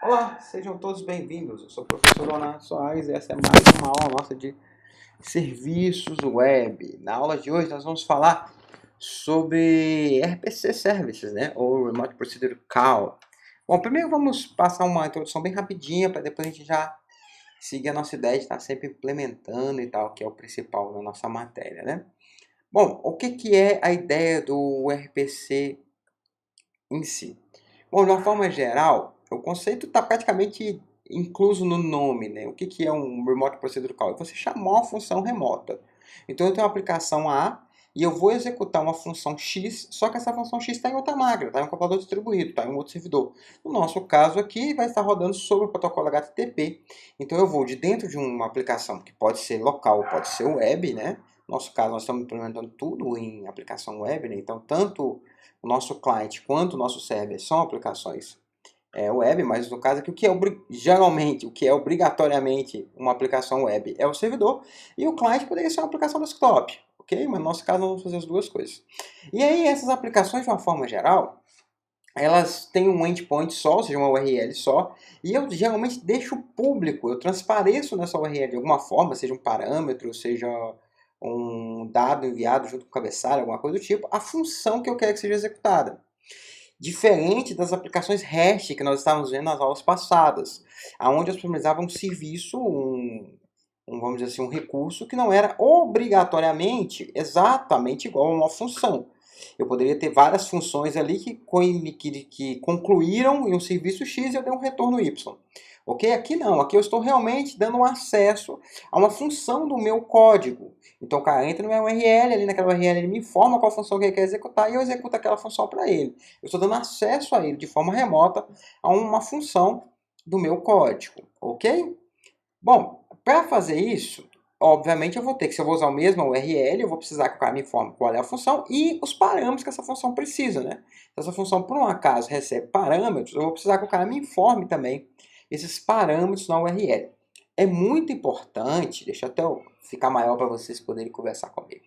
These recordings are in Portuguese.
Olá, sejam todos bem-vindos. Eu sou o professor Leonardo Soares e essa é mais uma aula nossa de serviços web. Na aula de hoje nós vamos falar sobre RPC Services, né? Ou Remote Procedure Call. Bom, primeiro vamos passar uma introdução bem rapidinha para depois a gente já seguir a nossa ideia de estar sempre implementando e tal, que é o principal da nossa matéria, né? Bom, o que é a ideia do RPC em si? Bom, de uma forma geral, o conceito está praticamente incluso no nome, né? O que é um Remote Procedure Call? É você chamar uma função remota. Então, eu tenho uma aplicação A e eu vou executar uma função X, só que essa função X está em outra máquina, está em um computador distribuído, está em um outro servidor. No nosso caso aqui, vai estar rodando sobre o protocolo HTTP. Então, eu vou de dentro de uma aplicação que pode ser local, pode ser web, né? No nosso caso, nós estamos implementando tudo em aplicação web, né? Então, tanto o nosso cliente quanto o nosso server são aplicações web, mas no caso aqui, geralmente, o que é obrigatoriamente uma aplicação web é o servidor, e o cliente poderia ser uma aplicação desktop, ok? Mas no nosso caso, nós vamos fazer as duas coisas. E aí, essas aplicações, de uma forma geral, elas têm um endpoint só, ou seja, uma URL só, e eu geralmente deixo público, eu transpareço nessa URL de alguma forma, seja um parâmetro, seja um dado enviado junto com o cabeçalho, alguma coisa do tipo, a função que eu quero que seja executada. Diferente das aplicações REST que nós estávamos vendo nas aulas passadas, onde eu disponibilizava um serviço, vamos dizer assim, um recurso que não era obrigatoriamente exatamente igual a uma função. Eu poderia ter várias funções ali que concluíram em um serviço X e eu dei um retorno Y. Ok? Aqui não, aqui eu estou realmente dando um acesso a uma função do meu código. Então o cara entra no meu URL, ali naquela URL ele me informa qual função que ele quer executar e eu executo aquela função para ele. Eu estou dando acesso a ele de forma remota a uma função do meu código. Ok? Bom, para fazer isso, obviamente eu vou ter que, se eu vou usar o mesmo URL, eu vou precisar que o cara me informe qual é a função e os parâmetros que essa função precisa, né? Se essa função, por um acaso, recebe parâmetros, eu vou precisar que o cara me informe também esses parâmetros na URL. É muito importante, deixa até eu ficar maior para vocês poderem conversar comigo.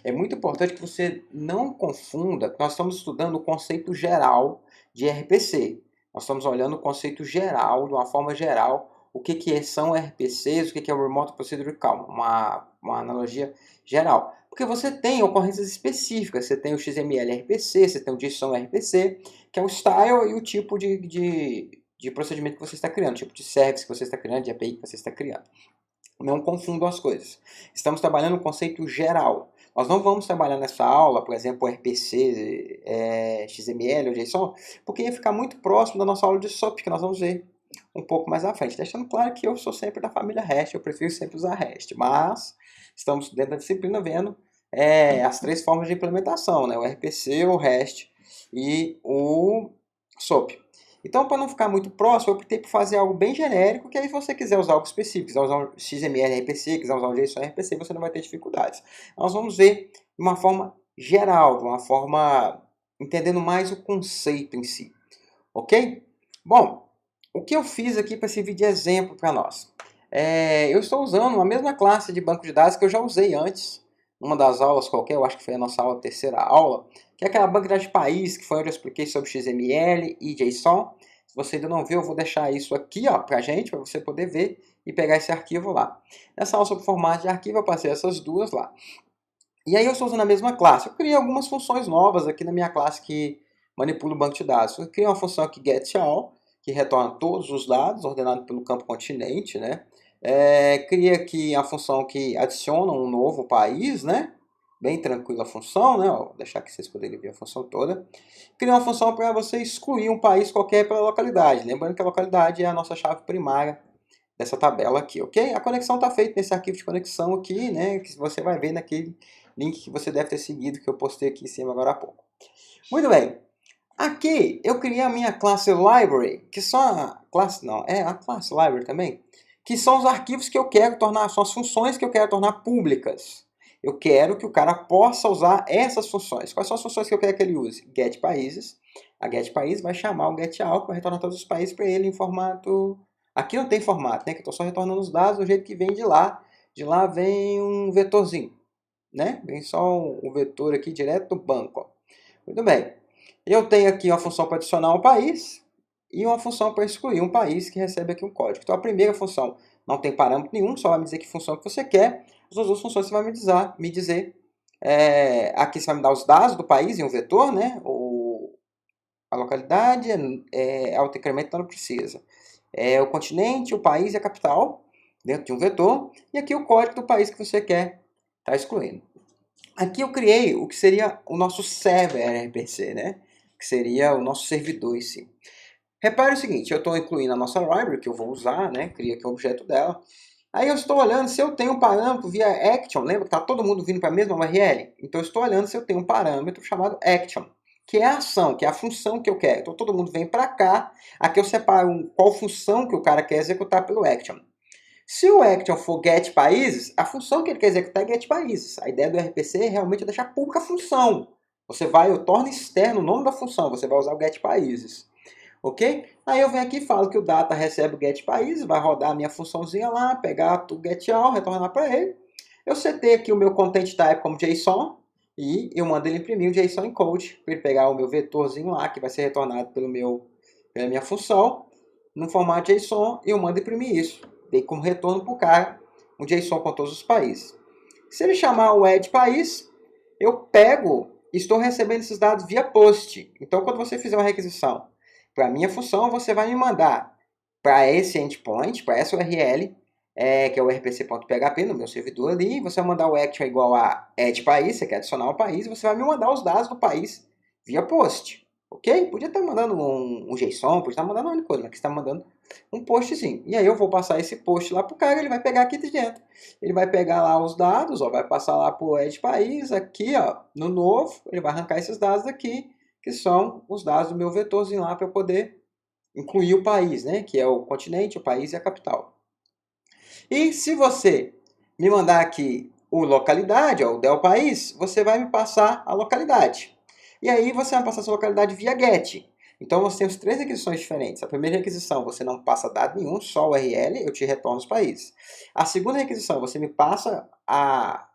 É muito importante que você não confunda, que nós estamos estudando o conceito geral de RPC. Nós estamos olhando o conceito geral, de uma forma geral, o que são RPCs, o que é o Remote Procedure Call, uma analogia geral. Porque você tem ocorrências específicas, você tem o XML RPC, você tem o JSON RPC, que é o style e o tipo de procedimento que você está criando, tipo de service que você está criando, de API que você está criando. Não confundam as coisas. Estamos trabalhando o conceito geral. Nós não vamos trabalhar nessa aula, por exemplo, RPC, XML ou JSON, porque ia ficar muito próximo da nossa aula de SOAP, que nós vamos ver um pouco mais à frente. Deixando claro que eu sou sempre da família REST, eu prefiro sempre usar REST, mas estamos dentro da disciplina vendo as três formas de implementação, né? O RPC, o REST e o SOAP. Então, para não ficar muito próximo, eu optei por fazer algo bem genérico, que aí se você quiser usar algo específico, quiser usar um XML RPC, quiser usar um JSON RPC, você não vai ter dificuldades. Nós vamos ver de uma forma geral, de uma forma entendendo mais o conceito em si. Ok? Bom, o que eu fiz aqui para servir de exemplo para nós? Eu estou usando a mesma classe de banco de dados que eu já usei antes, numa das aulas qualquer, eu acho que foi a nossa aula, terceira aula, que é aquela banca de dados de país, que foi onde eu expliquei sobre XML e JSON. Se você ainda não viu, eu vou deixar isso aqui para a gente, para você poder ver e pegar esse arquivo lá. Nessa aula sobre formato de arquivo, eu passei essas duas lá. E aí eu estou usando a mesma classe. Eu criei algumas funções novas aqui na minha classe que manipula o banco de dados. Eu criei uma função aqui getAll, que retorna todos os dados, ordenado pelo campo continente, né? Criei aqui a função que adiciona um novo país, né? Bem tranquila a função, né? Vou deixar aqui vocês poderem ver a função toda. Criei uma função para você excluir um país qualquer pela localidade. Lembrando que a localidade é a nossa chave primária dessa tabela aqui, ok? A conexão está feita nesse arquivo de conexão aqui, né? Que você vai ver naquele link que você deve ter seguido, que eu postei aqui em cima agora há pouco. Muito bem. Aqui eu criei a minha classe library, que são a classe, não, é a classe library também, que são os arquivos que eu quero tornar, são as funções que eu quero tornar públicas. Eu quero que o cara possa usar essas funções. Quais são as funções que eu quero que ele use? Get países. A get país vai chamar o getAll para retornar todos os países para ele em formato. Aqui não tem formato, né? Que eu estou só retornando os dados do jeito que vem de lá. De lá vem um vetorzinho, né? Vem só um vetor aqui direto do banco. Ó. Muito bem. Eu tenho aqui uma função para adicionar um país. e uma função para excluir um país que recebe aqui um código. Então a primeira função não tem parâmetro nenhum, só vai me dizer que função que você quer. As outras funções você vai me dizer aqui você vai me dar os dados do país em um vetor, né? A localidade, autoincremento, então não precisa. O continente, o país e a capital, dentro de um vetor. E aqui o código do país que você quer estar excluindo. Aqui eu criei o que seria o nosso server RPC, né? Que seria o nosso servidor em si. Repare o seguinte, eu estou incluindo a nossa library, que eu vou usar, né? Cria aqui o objeto dela. Aí eu estou olhando se eu tenho um parâmetro via action. Lembra que está todo mundo vindo para a mesma URL? Então eu estou olhando se eu tenho um parâmetro chamado action, que é a ação, que é a função que eu quero. Então todo mundo vem para cá. Aqui eu separo qual função que o cara quer executar pelo action. Se o action for get países, a função que ele quer executar é get países. A ideia do RPC é realmente deixar pública a função. Eu torno externo o nome da função, você vai usar o get países. Ok? Aí eu venho aqui e falo que o data recebe o get países, vai rodar a minha funçãozinha lá, pegar o get all, retornar para ele. Eu setei aqui o meu content type como JSON e eu mando ele imprimir o JSON encode para ele pegar o meu vetorzinho lá que vai ser retornado pela minha função no formato JSON e eu mando imprimir isso. Dei como retorno para o cara um JSON com todos os países. Se ele chamar o add país, eu pego e estou recebendo esses dados via post. Então, quando você fizer uma requisição para a minha função, você vai me mandar para esse endpoint, para essa URL, que é o rpc.php no meu servidor ali, você vai mandar o action igual a add país, você quer adicionar o país, e você vai me mandar os dados do país via post. Ok? Podia estar mandando um JSON, podia estar mandando uma coisa, mas aqui está mandando um postzinho. E aí eu vou passar esse post lá para o cara, ele vai pegar aqui de dentro. Ele vai pegar lá os dados, vai passar lá para o add país, aqui no novo, ele vai arrancar esses dados aqui, que são os dados do meu vetorzinho lá para eu poder incluir o país, né? Que é o continente, o país e a capital. E se você me mandar aqui o localidade, o del país, você vai me passar a localidade. E aí você vai passar essa localidade via get. Então nós temos três requisições diferentes. A primeira requisição, você não passa dado nenhum, só o URL, eu te retorno os países. A segunda requisição, você me passa a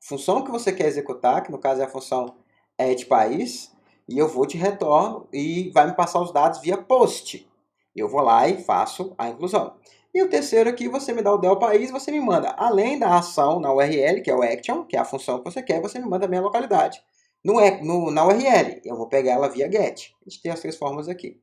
função que você quer executar, que no caso é a função add país, e eu vou te retorno e vai me passar os dados via post. Eu vou lá e faço a inclusão. E o terceiro aqui, você me dá o del país, você me manda, além da ação na URL, que é o action, que é a função que você quer, você me manda a minha localidade na URL. Eu vou pegar ela via get. A gente tem as três formas aqui.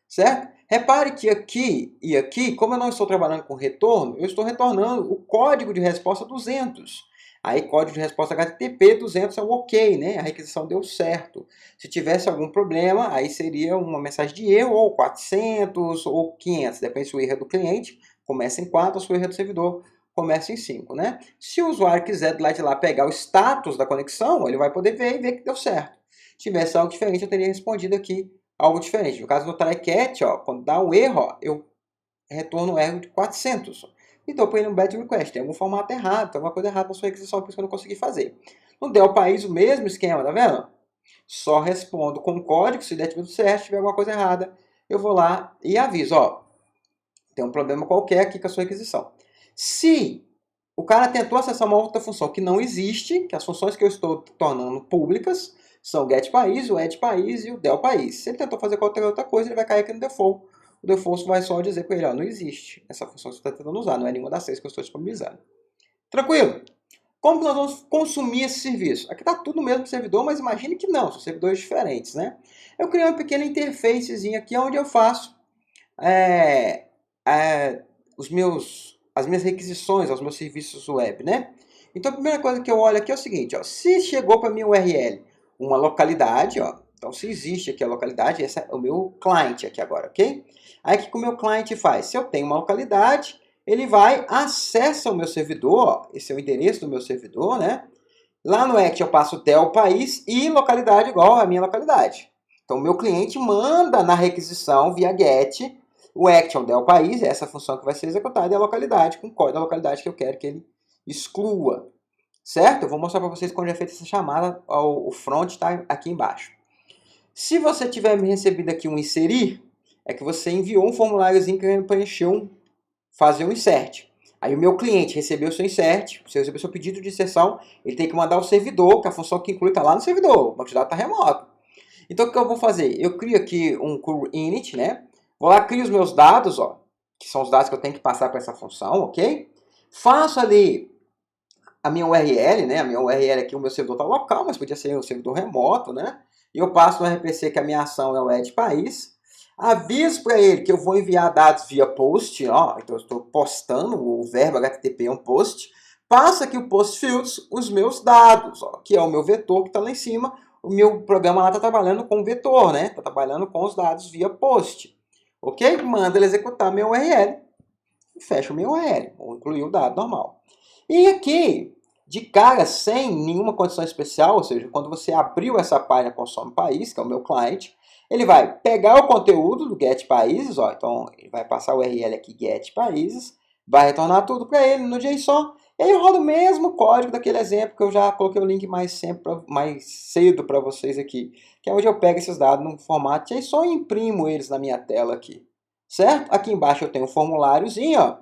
Certo? Repare que aqui e aqui, como eu não estou trabalhando com retorno, eu estou retornando o código de resposta 200. Aí, código de resposta HTTP 200 é o ok, né? A requisição deu certo. Se tivesse algum problema, aí seria uma mensagem de erro, ou 400, ou 500, depende se o erro é do cliente, começa em 4, ou se o erro é do servidor, começa em 5, né? Se o usuário quiser do lado de lá pegar o status da conexão, ele vai poder ver e ver que deu certo. Se tivesse algo diferente, eu teria respondido aqui algo diferente. No caso do try-catch, quando dá um erro, eu retorno um erro de 400. Então, eu no batch request, tem algum formato errado, tem alguma coisa errada na sua requisição, por isso que eu não consegui fazer. No del país, o mesmo esquema, tá vendo? Só respondo com o código, se der tudo certo, se tiver alguma coisa errada, eu vou lá e aviso, tem um problema qualquer aqui com a sua requisição. Se o cara tentou acessar uma outra função que não existe, que as funções que eu estou tornando públicas são o get país, o add país e o del país. Se ele tentou fazer qualquer outra coisa, ele vai cair aqui no default. O default vai só dizer para ele, não existe essa função que você está tentando usar, não é nenhuma das 6 que eu estou disponibilizando. Tranquilo? Como que nós vamos consumir esse serviço? Aqui está tudo no mesmo servidor, mas imagine que não, são servidores diferentes, né? Eu criei uma pequena interfacezinha aqui, onde eu faço as minhas requisições aos meus serviços web, né? Então a primeira coisa que eu olho aqui é o seguinte, se chegou para minha URL uma localidade, então se existe aqui a localidade, esse é o meu cliente aqui agora, ok? Aí o que o meu cliente faz? Se eu tenho uma localidade, ele vai, acessa o meu servidor, esse é o endereço do meu servidor, né? Lá no act eu passo del país e localidade igual à minha localidade. Então o meu cliente manda na requisição via get o action del país, é essa função que vai ser executada, e a localidade, com o código da localidade que eu quero que ele exclua. Certo? Eu vou mostrar para vocês como é feita essa chamada, o front está aqui embaixo. Se você tiver me recebido aqui um inserir, é que você enviou um formuláriozinho querendo preencher fazer um insert. Aí o meu cliente recebeu o seu insert, você recebeu o seu pedido de inserção, ele tem que mandar o servidor, que a função que inclui está lá no servidor, o banco de dados está remoto. Então o que eu vou fazer? Eu crio aqui um curl init, né? Vou lá, crio os meus dados, ó, que são os dados que eu tenho que passar para essa função, ok? Faço ali a minha URL, né? A minha URL aqui, o meu servidor está local, mas podia ser um servidor remoto, né? E eu passo no RPC que a minha ação é o add país. Aviso para ele que eu vou enviar dados via post, ó, então eu estou postando, o verbo HTTP é um post. Passa aqui o post fields, os meus dados, ó, que é o meu vetor que está lá em cima. O meu programa lá está trabalhando com vetor, né? Está trabalhando com os dados via post. Ok? Manda ele executar minha URL. Fecha o meu URL, vou incluir o dado normal. E aqui, de cara, sem nenhuma condição especial, ou seja, quando você abriu essa página Consome País, que é o meu cliente, ele vai pegar o conteúdo do Get Países, ó, então ele vai passar o URL aqui Get Países, vai retornar tudo para ele no JSON, e aí eu rodo o mesmo código daquele exemplo que eu já coloquei o link mais cedo para vocês aqui, que é onde eu pego esses dados no formato JSON e imprimo eles na minha tela aqui, certo? Aqui embaixo eu tenho um formuláriozinho, ó,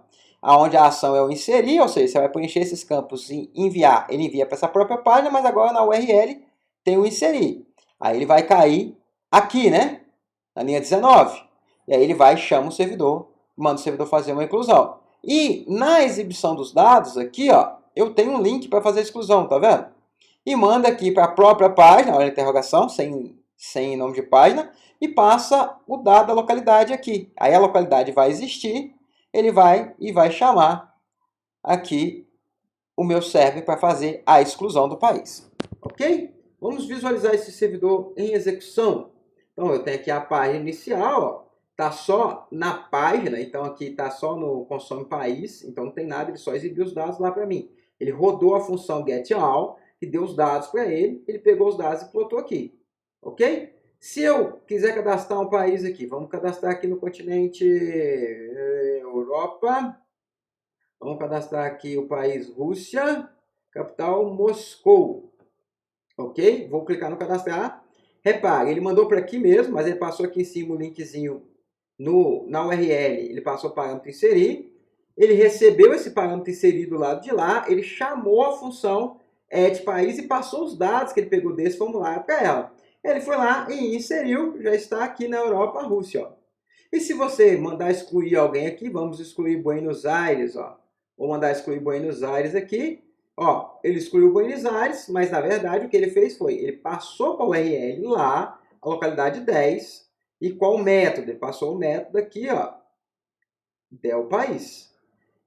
onde a ação é o inserir, ou seja, você vai preencher esses campos e enviar. Ele envia para essa própria página, mas agora na URL tem o inserir. Aí ele vai cair aqui, né? Na linha 19. E aí ele vai e chama o servidor, manda o servidor fazer uma inclusão. E na exibição dos dados aqui, ó, eu tenho um link para fazer a exclusão, tá vendo? E manda aqui para a própria página, olha a interrogação, sem nome de página, e passa o dado da localidade aqui. Aí a localidade vai existir, ele vai e vai chamar aqui o meu server para fazer a exclusão do país. Ok? Vamos visualizar esse servidor em execução. Então, eu tenho aqui a página inicial, está só na página, então aqui está só no consome país, então não tem nada, ele só exibiu os dados lá para mim. Ele rodou a função getAll, que deu os dados para ele, ele pegou os dados e plotou aqui. Ok? Se eu quiser cadastrar um país aqui, vamos cadastrar aqui no continente Europa. Vamos cadastrar aqui o país Rússia, capital Moscou. Ok? Vou clicar no cadastrar. Repare, ele mandou para aqui mesmo, mas ele passou aqui em cima o linkzinho na URL. Ele passou o parâmetro inserir. Ele recebeu esse parâmetro inserido do lado de lá. Ele chamou a função add país e passou os dados que ele pegou desse formulário para ela. Ele foi lá e inseriu, já está aqui na Europa, Rússia. Ó. E se você mandar excluir alguém aqui, vamos excluir Buenos Aires, ó. Vou mandar excluir Buenos Aires aqui. Ó, ele excluiu Buenos Aires, mas na verdade o que ele fez foi, ele passou para o URL lá, a localidade 10, e qual o método? Ele passou o método aqui, ó, del país.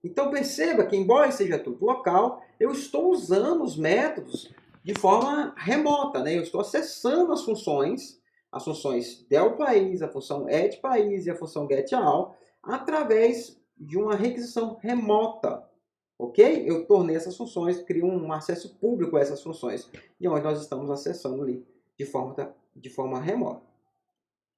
Então perceba que, embora seja tudo local, eu estou usando os métodos de forma remota, né? Eu estou acessando as funções del país, a função add país e a função getAll, através de uma requisição remota. Ok? Eu tornei essas funções, crio um acesso público a essas funções, e onde nós estamos acessando ali de forma remota.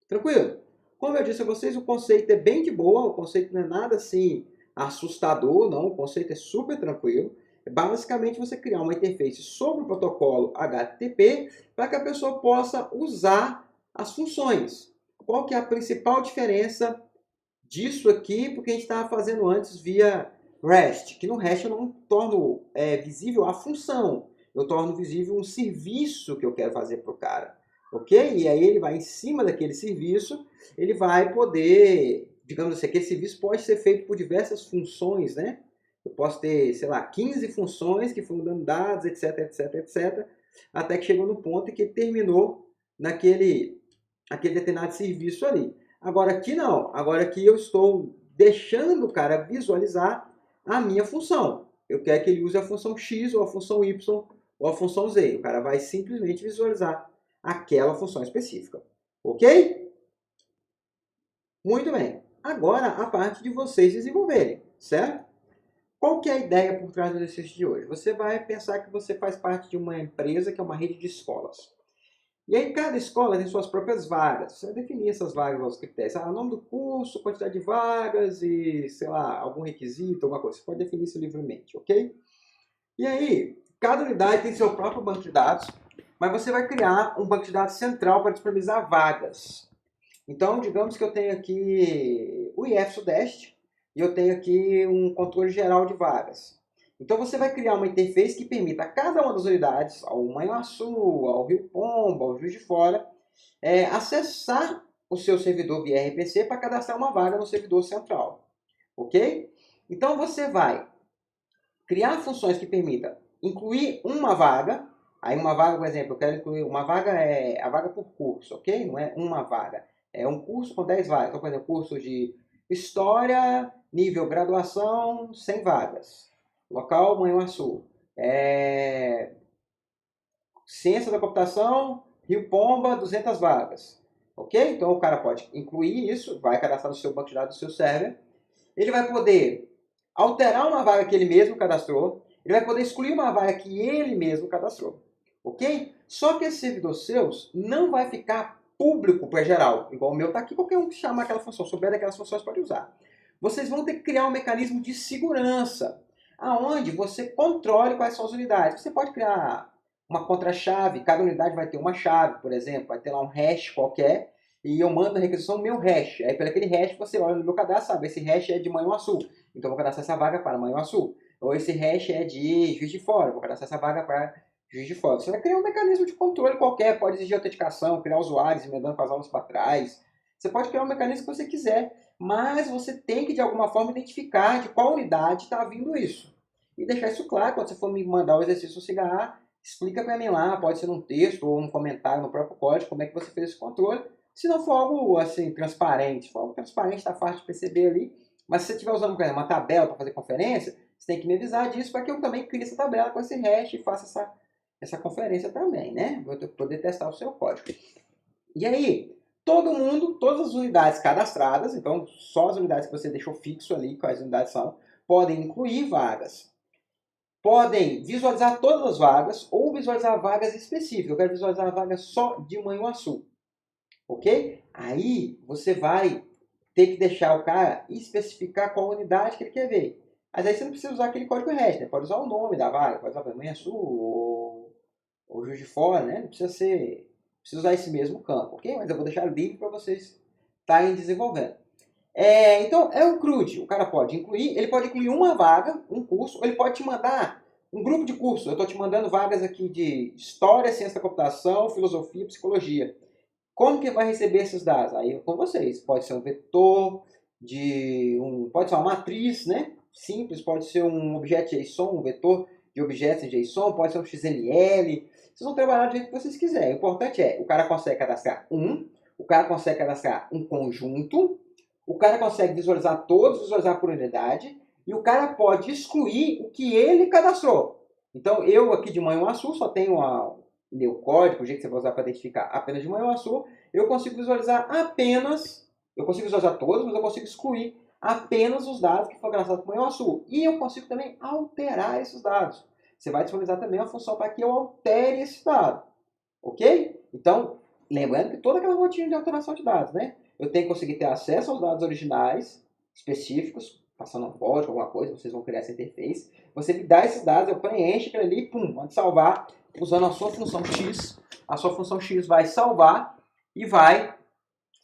Tranquilo? Como eu disse a vocês, o conceito é bem de boa, o conceito não é nada assim assustador, não, o conceito é super tranquilo. É basicamente você criar uma interface sobre o protocolo HTTP para que a pessoa possa usar as funções. Qual que é a principal diferença disso aqui, porque a gente estava fazendo antes via REST, que no REST eu não torno visível a função, eu torno visível um serviço que eu quero fazer para o cara, ok? E aí ele vai em cima daquele serviço, ele vai poder, digamos assim, aquele serviço pode ser feito por diversas funções, né? Eu posso ter, sei lá, 15 funções que foram dando dados, etc, etc, etc, até que chegou no ponto em que terminou naquele determinado serviço ali. Agora aqui não, agora aqui eu estou deixando o cara visualizar a minha função. Eu quero que ele use a função X ou a função Y ou a função Z. O cara vai simplesmente visualizar aquela função específica. Ok? Muito bem. Agora a parte de vocês desenvolverem, certo? Qual que é a ideia por trás do exercício de hoje? Você vai pensar que você faz parte de uma empresa que é uma rede de escolas. E aí cada escola tem suas próprias vagas. Você vai definir essas vagas aos critérios. O nome do curso, quantidade de vagas e, sei lá, algum requisito, alguma coisa. Você pode definir isso livremente, ok? E aí, cada unidade tem seu próprio banco de dados, mas você vai criar um banco de dados central para disponibilizar vagas. Então, digamos que eu tenho aqui o IF Sudeste e eu tenho aqui um controle geral de vagas. Então você vai criar uma interface que permita a cada uma das unidades, ao Manhuaçu, ao Rio Pombo, ao Juiz de Fora, acessar o seu servidor via RPC para cadastrar uma vaga no servidor central. Ok? Então você vai criar funções que permitam incluir uma vaga. Aí uma vaga, por exemplo, eu quero incluir uma vaga, é a vaga por curso, ok? Não é uma vaga. É um curso com 10 vagas. Então, por exemplo, curso de História, nível graduação, 100 vagas. Local, Manhuaçu. Ciência da computação, Rio Pomba, 200 vagas. Ok? Então o cara pode incluir isso, vai cadastrar no seu banco de dados do seu server. Ele vai poder alterar uma vaga que ele mesmo cadastrou. Ele vai poder excluir uma vaga que ele mesmo cadastrou. Ok? Só que esse servidor seus não vai ficar público para geral. Igual o meu está aqui, qualquer um que chamar aquela função, souber daquelas funções pode usar. Vocês vão ter que criar um mecanismo de segurança, aonde você controle quais são as unidades. Você pode criar uma contra-chave, cada unidade vai ter uma chave, por exemplo, vai ter lá um hash qualquer, e eu mando na requisição meu hash. Aí, pelo aquele hash, você olha no meu cadastro, sabe, esse hash é de Manhuaçu, então eu vou cadastrar essa vaga para Manhuaçu. Ou esse hash é de Juiz de Fora, vou cadastrar essa vaga para Juiz de Fora. Você vai criar um mecanismo de controle qualquer, pode exigir autenticação, criar usuários, emendando com as aulas para trás. Você pode criar um mecanismo que você quiser, mas você tem que, de alguma forma, identificar de qual unidade está vindo isso. E deixar isso claro, quando você for me mandar o exercício no Cigarra, explica para mim lá, pode ser num texto ou num comentário no próprio código, como é que você fez esse controle. Se não for algo assim, transparente, se for algo transparente, está fácil de perceber ali. Mas se você estiver usando uma tabela para fazer conferência, você tem que me avisar disso para que eu também crie essa tabela com esse hash e faça essa conferência também, né? Vou poder testar o seu código. E aí, todo mundo, todas as unidades cadastradas, então só as unidades que você deixou fixo ali, quais unidades são, podem incluir vagas. Podem visualizar todas as vagas ou visualizar vagas específicas. Eu quero visualizar a vaga só de Manhuaçu. Ok? Aí você vai ter que deixar o cara especificar qual unidade que ele quer ver. Mas aí você não precisa usar aquele código REST, né? Pode usar o nome da vaga, pode usar Manhuaçu ou Juiz de Fora, né? Não precisa usar esse mesmo campo, ok? Mas eu vou deixar livre para vocês estarem desenvolvendo. Então, é o CRUD. O cara pode incluir, ele pode incluir uma vaga, um curso, ou ele pode te mandar um grupo de cursos. Eu estou te mandando vagas aqui de História, Ciência da Computação, Filosofia, Psicologia. Como que vai receber esses dados? Aí é com vocês. Pode ser um vetor, pode ser uma matriz, né? Simples, pode ser um objeto JSON, um vetor de objetos em JSON, pode ser um XML. Vocês vão trabalhar do jeito que vocês quiserem. O importante é, o cara consegue cadastrar o cara consegue cadastrar um conjunto, o cara consegue visualizar todos, visualizar por unidade, e o cara pode excluir o que ele cadastrou. Então, eu aqui de Manhuaçu só tenho meu código, o jeito que você vai usar para identificar apenas de Manhuaçu, eu consigo visualizar todos, mas eu consigo excluir apenas os dados que foram cadastrados por Manhuaçu. E eu consigo também alterar esses dados. Você vai disponibilizar também uma função para que eu altere esse dado. Ok? Então, lembrando que toda aquela rotina de alteração de dados, né? Eu tenho que conseguir ter acesso aos dados originais, específicos, passando um código, alguma coisa, vocês vão criar essa interface. Você me dá esses dados, eu preencho aquilo ali, pum, mando salvar, usando a sua função X. A sua função X vai salvar e vai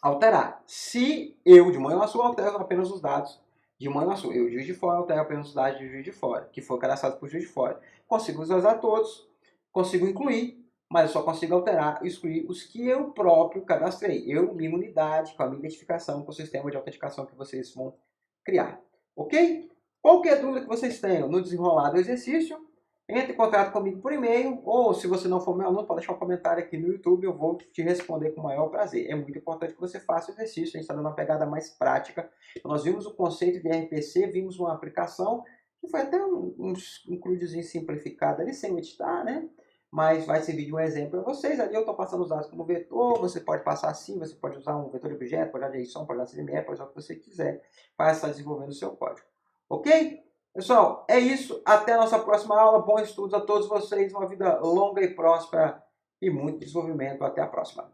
alterar. Se eu, de Manhuaçu, altero apenas os dados de Manhuaçu, eu, de Juiz de Fora, altero apenas os dados de Juiz de Fora, que foram cadastrados por Juiz de Fora. Consigo visualizar todos, consigo incluir, mas eu só consigo alterar e excluir os que eu próprio cadastrei. Eu, minha unidade, com a minha identificação, com o sistema de autenticação que vocês vão criar. Ok? Qualquer dúvida que vocês tenham no desenrolar do exercício, entre em contato comigo por e-mail, ou se você não for meu aluno, pode deixar um comentário aqui no YouTube, eu vou te responder com o maior prazer. É muito importante que você faça o exercício, a gente está dando uma pegada mais prática. Nós vimos o conceito de RPC, vimos uma aplicação, que foi até um crudezinho simplificado ali, sem editar, né? Mas vai servir de um exemplo para vocês. Ali eu estou passando os dados como vetor, você pode passar assim, você pode usar um vetor de objeto, pode usar JSON, pode usar CML, pode usar o que você quiser para estar desenvolvendo o seu código. Ok? Pessoal, é isso. Até a nossa próxima aula. Bons estudos a todos vocês. Uma vida longa e próspera e muito desenvolvimento. Até a próxima.